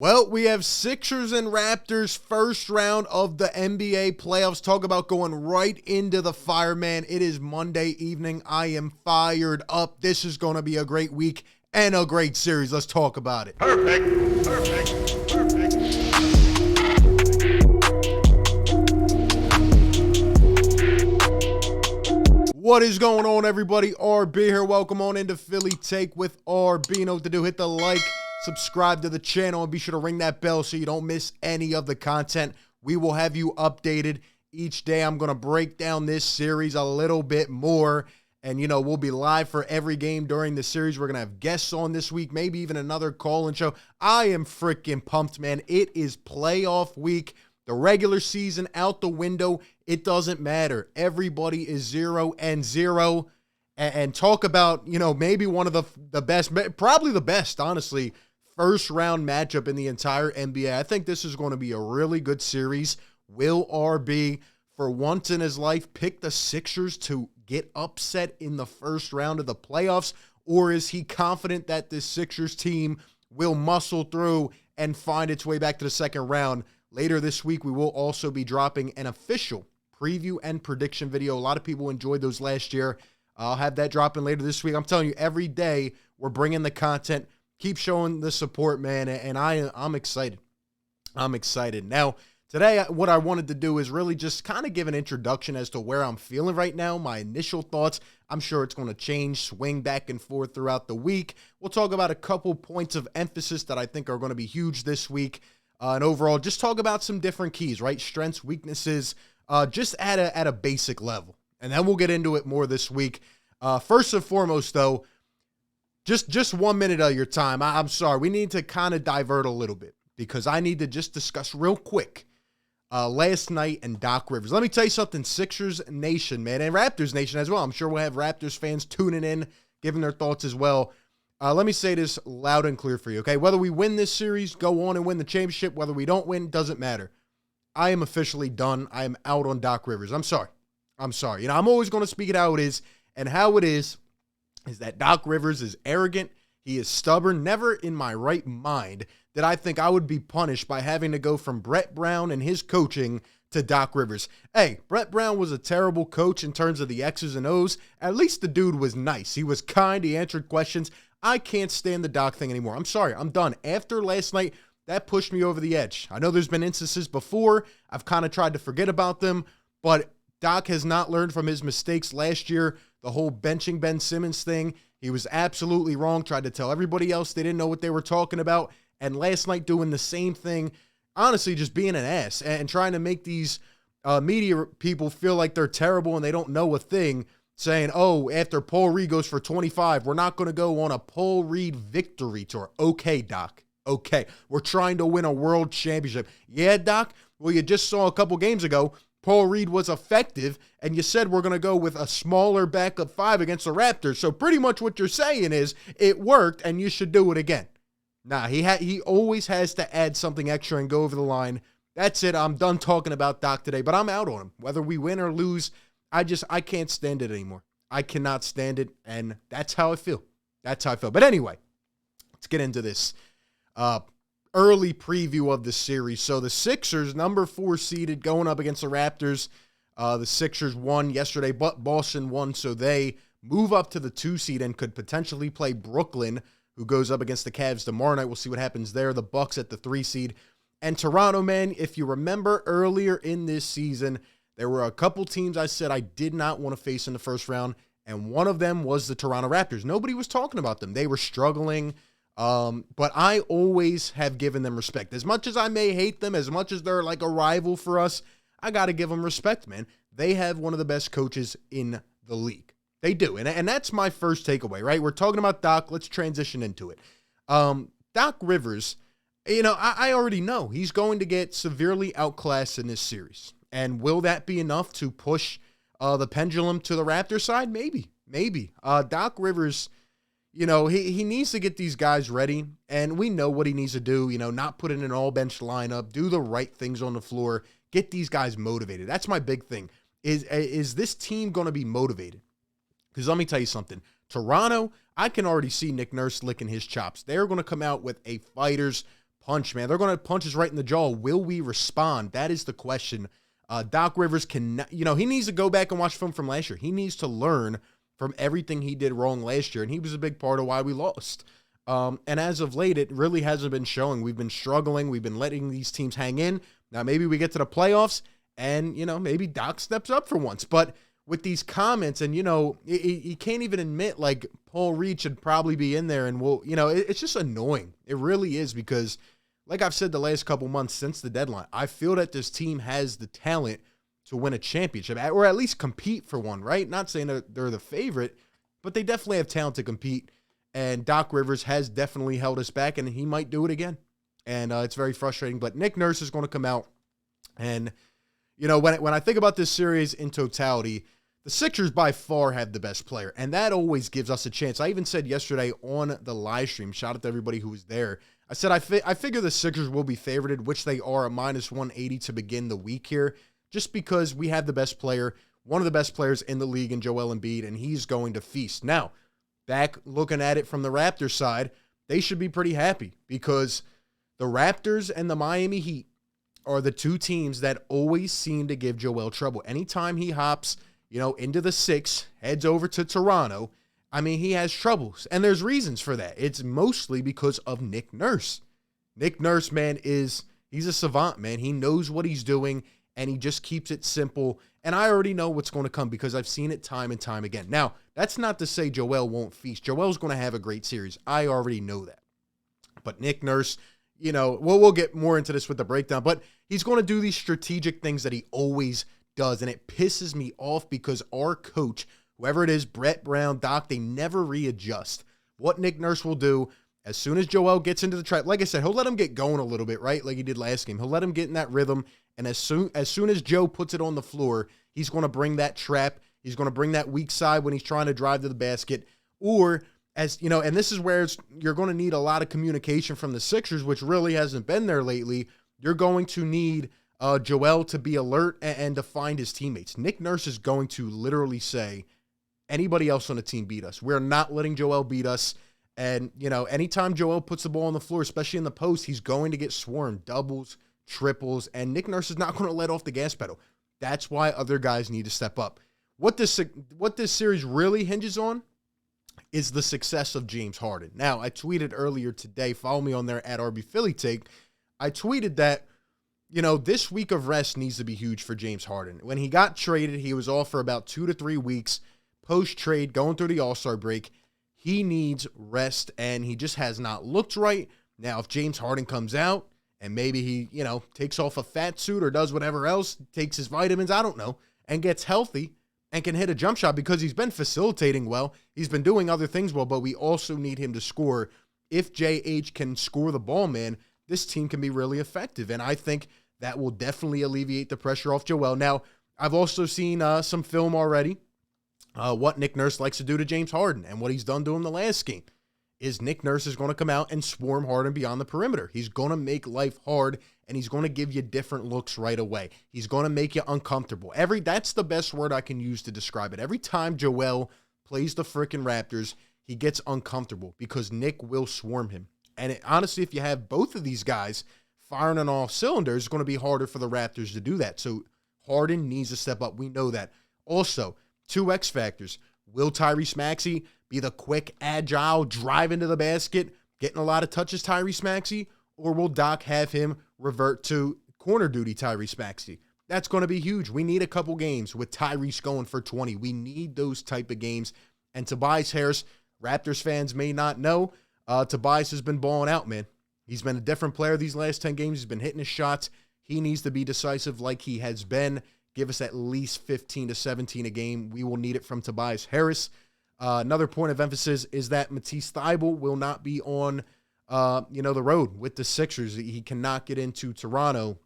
Well, we have Sixers and Raptors first round of the NBA playoffs. Talk about going right into the fire, man. It is Monday evening. I am fired up. This is going to be a great week and a great series. Let's talk about it. Perfect. What is going on, everybody? RB here. Welcome on into Philly Take with RB. You know what to do. Hit the like, subscribe to the channel, and be sure to ring that bell so you don't miss any of the content. We will have you updated each day. I'm going to break down this series a little bit more. And, you know, we'll be live for every game during the series. We're going to have guests on this week, maybe even another call-in show. I am freaking pumped, man. It is playoff week. The regular season out the window. It doesn't matter. Everybody is 0-0. And talk about, you know, maybe one of the best, probably the best, honestly, first round matchup in the entire NBA. I think this is going to be a really good series. Will RB, for once in his life, pick the Sixers to get upset in the first round of the playoffs? Or is he confident that this Sixers team will muscle through and find its way back to the second round? Later this week, we will also be dropping an official preview and prediction video. A lot of people enjoyed those last year. I'll have that dropping later this week. I'm telling you, every day we're bringing the content. Keep showing the support, man, and I'm excited. I'm excited. Now, today, what I wanted to do is really just kind of give an introduction as to where I'm feeling right now, my initial thoughts. I'm sure it's going to change, swing back and forth throughout the week. We'll talk about a couple points of emphasis that I think are going to be huge this week. And overall, just talk about some different keys, right? Strengths, weaknesses, just at a basic level. And then we'll get into it more this week. First and foremost, though, just 1 minute of your time. I'm sorry. We need to kind of divert a little bit because I need to just discuss real quick last night and Doc Rivers. Let me tell you something, Sixers Nation, man, and Raptors Nation as well. I'm sure we'll have Raptors fans tuning in, giving their thoughts as well. Let me say this loud and clear for you, okay? Whether we win this series, go on and win the championship, whether we don't win, doesn't matter. I am officially done. I am out on Doc Rivers. I'm sorry. You know, I'm always going to speak it how it is, and how it is that Doc Rivers is arrogant. He is stubborn. Never in my right mind did I think I would be punished by having to go from Brett Brown and his coaching to Doc Rivers. Hey, Brett Brown was a terrible coach in terms of the X's and O's. At least the dude was nice. He was kind. He answered questions. I can't stand the Doc thing anymore. I'm sorry. I'm done. After last night, that pushed me over the edge. I know there's been instances before. I've kind of tried to forget about them, but Doc has not learned from his mistakes last year. The whole benching Ben Simmons thing, he was absolutely wrong. Tried to tell everybody else they didn't know what they were talking about. And last night doing the same thing, honestly, just being an ass and trying to make these media people feel like they're terrible and they don't know a thing. Saying, oh, after Paul Reed goes for 25, we're not going to go on a Paul Reed victory tour. Okay, Doc. Okay. We're trying to win a world championship. Yeah, Doc? Well, you just saw a couple games ago, Paul Reed was effective, and you said we're going to go with a smaller backup five against the Raptors. So pretty much what you're saying is it worked, and you should do it again. Nah, he always has to add something extra and go over the line. That's it. I'm done talking about Doc today, but I'm out on him. Whether we win or lose, I can't stand it anymore. I cannot stand it, and that's how I feel. But anyway, let's get into this early preview of the series. So the Sixers, number 4 seeded, going up against the Raptors. The Sixers won yesterday, but Boston won, so they move up to the 2 seed and could potentially play Brooklyn, who goes up against the Cavs tomorrow night. We'll see what happens there. The Bucks at the 3 seed. And Toronto, man, if you remember earlier in this season, there were a couple teams I said I did not want to face in the first round, and one of them was the Toronto Raptors. Nobody was talking about them. They were struggling, but I always have given them respect. As much as I may hate them, as much as they're like a rival for us, I got to give them respect, man. They have one of the best coaches in the league. They do, and that's my first takeaway, right? We're talking about Doc. Let's transition into it. Doc Rivers, you know, I already know he's going to get severely outclassed in this series. And will that be enough to push the pendulum to the Raptors side? Maybe. Doc Rivers, you know, he needs to get these guys ready, and we know what he needs to do, you know, not put in an all-bench lineup, do the right things on the floor, get these guys motivated. That's my big thing. Is this team going to be motivated? Because let me tell you something. Toronto, I can already see Nick Nurse licking his chops. They're going to come out with a fighter's punch, man. They're going to punch us right in the jaw. Will we respond? That is the question. Doc Rivers can, he needs to go back and watch film from last year. He needs to learn from everything he did wrong last year, and he was a big part of why we lost. And as of late, it really hasn't been showing. We've been struggling. We've been letting these teams hang in. Now, maybe we get to the playoffs, and, maybe Doc steps up for once. But with these comments, and, he can't even admit, like, Paul Reed should probably be in there, and it's just annoying. It really is, because like I've said the last couple months since the deadline, I feel that this team has the talent to win a championship, or at least compete for one, right? Not saying that they're the favorite, but they definitely have talent to compete, and Doc Rivers has definitely held us back, and he might do it again, and it's very frustrating. But Nick Nurse is going to come out, and, when I think about this series in totality, the Sixers by far have the best player, and that always gives us a chance. I even said yesterday on the live stream, shout out to everybody who was there, I said I figure the Sixers will be favorited, which they are, at -180 to begin the week here, just because we have the best player, one of the best players in the league in Joel Embiid, and he's going to feast. Now, back looking at it from the Raptors side, they should be pretty happy, because the Raptors and the Miami Heat are the two teams that always seem to give Joel trouble. Anytime he hops, into the 6, heads over to Toronto, he has troubles, and there's reasons for that. It's mostly because of Nick Nurse. Nick Nurse, man, he's a savant, man. He knows what he's doing, and he just keeps it simple. And I already know what's going to come, because I've seen it time and time again. Now, that's not to say Joel won't feast. Joel's going to have a great series. I already know that. But Nick Nurse, we'll get more into this with the breakdown, but he's going to do these strategic things that he always does, and it pisses me off, because our coach, whoever it is, Brett Brown, Doc, they never readjust. What Nick Nurse will do, as soon as Joel gets into the trap, like I said, he'll let him get going a little bit, right? Like he did last game. He'll let him get in that rhythm, and as soon as Joe puts it on the floor, he's going to bring that trap. He's going to bring that weak side when he's trying to drive to the basket. Or, and this is where you're going to need a lot of communication from the Sixers, which really hasn't been there lately. You're going to need Joel to be alert and to find his teammates. Nick Nurse is going to literally say, anybody else on the team beat us. We're not letting Joel beat us. And, anytime Joel puts the ball on the floor, especially in the post, he's going to get swarmed, doubles, triples, and Nick Nurse is not going to let off the gas pedal. That's why other guys need to step up. What this series really hinges on is the success of James Harden. Now, I tweeted earlier today, follow me on there at RB Philly Take. I tweeted that, this week of rest needs to be huge for James Harden. When he got traded, he was off for about 2 to 3 weeks. Post-trade, going through the All-Star break, he needs rest, and he just has not looked right. Now, if James Harden comes out, and maybe he, takes off a fat suit or does whatever else, takes his vitamins, I don't know, and gets healthy and can hit a jump shot, because he's been facilitating well. He's been doing other things well, but we also need him to score. If JH can score the ball, man, this team can be really effective, and I think that will definitely alleviate the pressure off Joel. Now, I've also seen some film already. What Nick Nurse likes to do to James Harden, and what he's done to him the last game is Nick Nurse is going to come out and swarm Harden beyond the perimeter. He's going to make life hard, and he's going to give you different looks right away. He's going to make you uncomfortable. That's the best word I can use to describe it. Every time Joel plays the freaking Raptors, he gets uncomfortable, because Nick will swarm him. And honestly, if you have both of these guys firing on all cylinders, it's going to be harder for the Raptors to do that. So Harden needs to step up. We know that. Also, 2 X factors. Will Tyrese Maxey be the quick, agile, drive into the basket, getting a lot of touches Tyrese Maxey? Or will Doc have him revert to corner duty Tyrese Maxey? That's going to be huge. We need a couple games with Tyrese going for 20. We need those type of games. And Tobias Harris, Raptors fans may not know, Tobias has been balling out, man. He's been a different player these last 10 games. He's been hitting his shots. He needs to be decisive like he has been. Give us at least 15 to 17 a game. We will need it from Tobias Harris. Another point of emphasis is that Matisse Thybulle will not be on, the road with the Sixers. He cannot get into Toronto.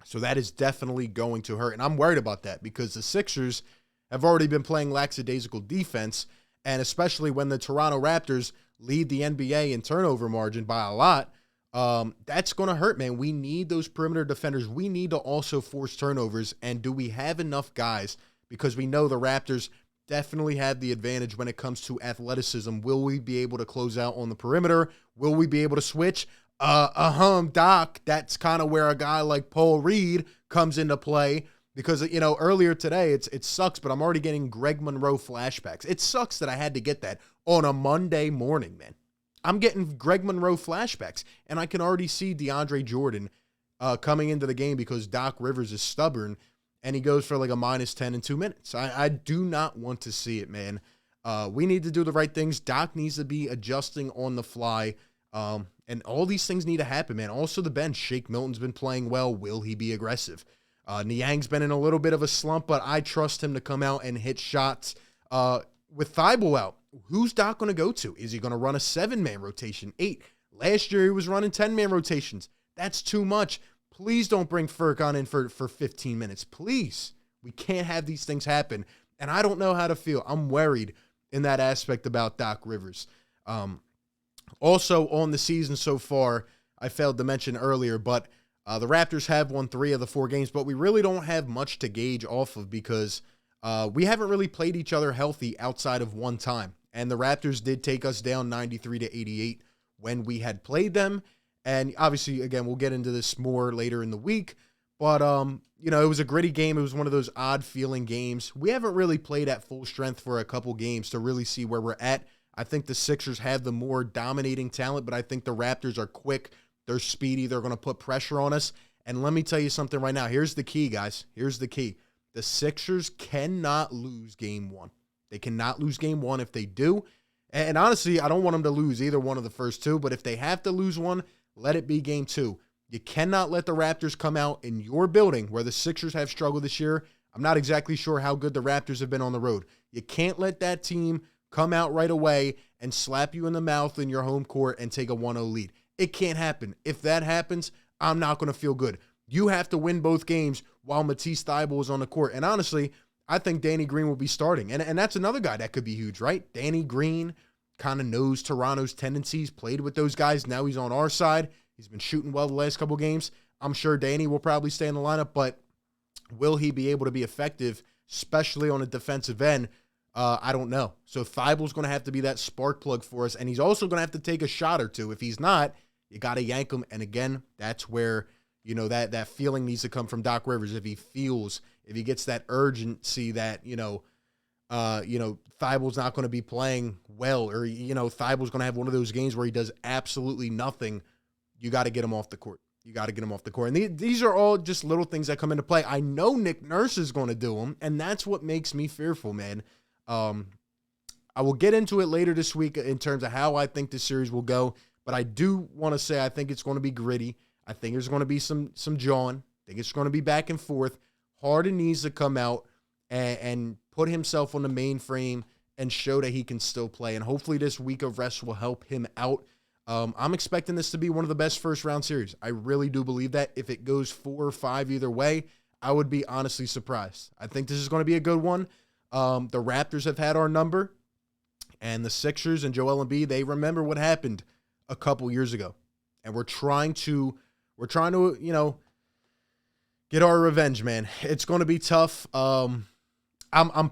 So that is definitely going to hurt. And I'm worried about that, because the Sixers have already been playing lackadaisical defense. And especially when the Toronto Raptors lead the NBA in turnover margin by a lot, that's going to hurt, man. We need those perimeter defenders. We need to also force turnovers. And do we have enough guys? Because we know the Raptors definitely have the advantage when it comes to athleticism. Will we be able to close out on the perimeter? Will we be able to switch? Doc, that's kind of where a guy like Paul Reed comes into play because, earlier today, it sucks, but I'm already getting Greg Monroe flashbacks. It sucks that I had to get that on a Monday morning, man. I'm getting Greg Monroe flashbacks, and I can already see DeAndre Jordan coming into the game because Doc Rivers is stubborn, and he goes for like a -10 in 2 minutes. I do not want to see it, man. We need to do the right things. Doc needs to be adjusting on the fly, and all these things need to happen, man. Also, the bench. Shake Milton's been playing well. Will he be aggressive? Niang's been in a little bit of a slump, but I trust him to come out and hit shots. With Thibault out, who's Doc going to go to? Is he going to run a 7-man rotation? 8? Last year, he was running 10-man rotations. That's too much. Please don't bring Furkan in for 15 minutes. Please. We can't have these things happen. And I don't know how to feel. I'm worried in that aspect about Doc Rivers. Also, on the season so far, I failed to mention earlier, but the Raptors have won 3 of the 4 games, but we really don't have much to gauge off of because we haven't really played each other healthy outside of one time. And the Raptors did take us down 93-88 when we had played them. And obviously, again, we'll get into this more later in the week. But, it was a gritty game. It was one of those odd feeling games. We haven't really played at full strength for a couple games to really see where we're at. I think the Sixers have the more dominating talent, but I think the Raptors are quick. They're speedy. They're going to put pressure on us. And let me tell you something right now. Here's the key, guys. Here's the key. The Sixers cannot lose game 1. They cannot lose game 1. If they do, and honestly, I don't want them to lose either one of the first 2, but if they have to lose one, let it be game 2. You cannot let the Raptors come out in your building where the Sixers have struggled this year. I'm not exactly sure how good the Raptors have been on the road. You can't let that team come out right away and slap you in the mouth in your home court and take a 1-0 lead. It can't happen. If that happens, I'm not going to feel good. You have to win both games while Matisse Thybulle is on the court. And honestly, I think Danny Green will be starting. And that's another guy that could be huge, right? Danny Green kind of knows Toronto's tendencies, played with those guys. Now he's on our side. He's been shooting well the last couple games. I'm sure Danny will probably stay in the lineup, but will he be able to be effective, especially on a defensive end? I don't know. So Thybulle's going to have to be that spark plug for us, and he's also going to have to take a shot or two. If he's not, you got to yank him. And again, that's where, that feeling needs to come from Doc Rivers. If he gets that urgency that, Thybulle's not going to be playing well, or, Thybulle's going to have one of those games where he does absolutely nothing, you got to get him off the court. You got to get him off the court. And these are all just little things that come into play. I know Nick Nurse is going to do them, and that's what makes me fearful, man. I will get into it later this week in terms of how I think this series will go, but I do want to say I think it's going to be gritty. I think there's going to be some jawing. I think it's going to be back and forth. Harden needs to come out and put himself on the mainframe and show that he can still play, and hopefully this week of rest will help him out. I'm expecting this to be one of the best first-round series. I really do believe that. If it goes 4 or 5 either way, I would be honestly surprised. I think this is going to be a good one. The Raptors have had our number, and the Sixers and Joel Embiid, they remember what happened a couple years ago, and we're trying to get our revenge, man. It's going to be tough. I'm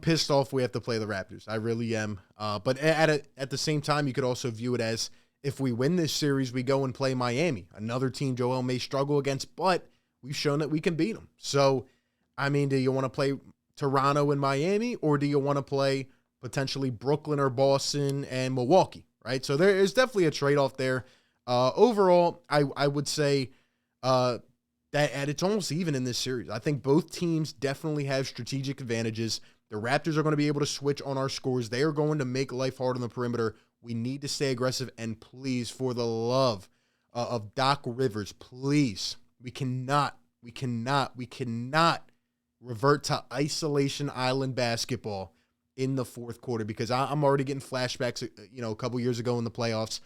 pissed off we have to play the Raptors. I really am. But at the same time, you could also view it as, if we win this series, we go and play Miami, another team Joel may struggle against, but we've shown that we can beat them. So, I mean, do you want to play Toronto and Miami, or do you want to play potentially Brooklyn or Boston and Milwaukee, right? So there is definitely a trade-off there. Overall, I would say that it's almost even in this series. I think both teams definitely have strategic advantages. The Raptors are going to be able to switch on our scores. They are going to make life hard on the perimeter. We need to stay aggressive, and please, for the love of Doc Rivers, please, we cannot revert to isolation island basketball in the fourth quarter, because I'm already getting flashbacks, a couple years ago in the playoffs.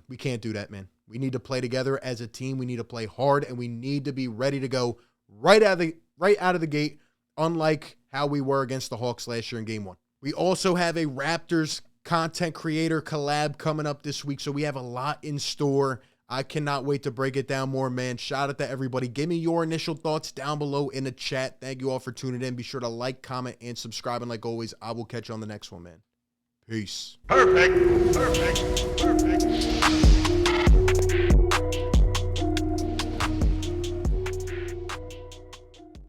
We can't do that, man. We need to play together as a team. We need to play hard, and we need to be ready to go right out of the gate, unlike how we were against the Hawks last year in Game 1. We also have a Raptors content creator collab coming up this week, so we have a lot in store. I cannot wait to break it down more, man. Shout out to everybody. Give me your initial thoughts down below in the chat. Thank you all for tuning in. Be sure to like, comment, and subscribe. And like always, I will catch you on the next one, man. Peace. Perfect.